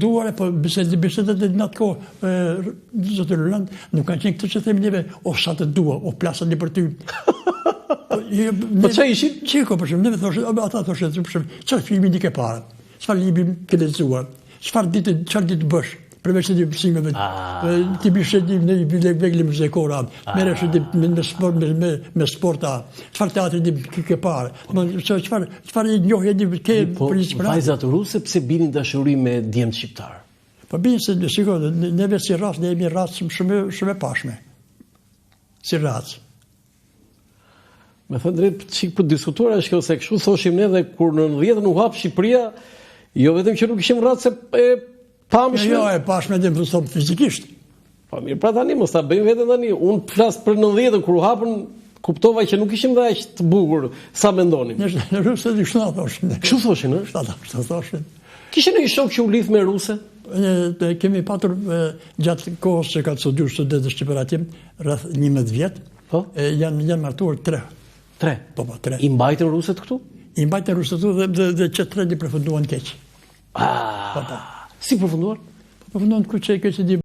Duare, po bisedet e natë kohë, zotë Roland, nuk kanë qenë këtë që themi neve, o sa të dua, o plasën një për ty. Po që ishin? Qiko, për shumë, neve thoshe, ata thoshe, për shumë, qërë filmi një ke parë, qëfar libri ke lezuar, qëfar ditë bësh, përveç të mësimeve, ti bishe në vegli muzikora, merresh me sporta, qëfar teatri ke parë, qëfar njohje ke për inspiratë. Vajzat ruse pse binin dashuri me djemt shqiptar? Po binin se, shiko, neve si racë, ne jemi racë shumë e pashme. Si racë. Me thënë drejt, çik për diskutuar është kjo se kështu thoshim ne dhe kur në 90-ën u hap Shqipëria, jo vetëm që nuk ishim racë e pamshme. Jo, e pashme dhe më thëmë fizikisht. Po mirë, pra tani, mos ta bëjmë vetëm tani. Unë flas për 90-ën kur u hapën, kuptova që nuk ishim dhe aq të bukur sa mendonim. Në rusë dhe kështu na thoshin. Kështu thoshin, ë? Kështu thoshin. Kishe një shok që u lidh me ruse? Kemi patur gjatë kohës që ka të studiuar studentë shqiptar atje, rreth 11 vjet. Po? Janë martuar 3. 3? Po, 3. I mbajtën ruset këtu? I mbajtën ruset këtu dhe që 3 i përfunduan keq. Si përfunduar? Përfunduan ku që di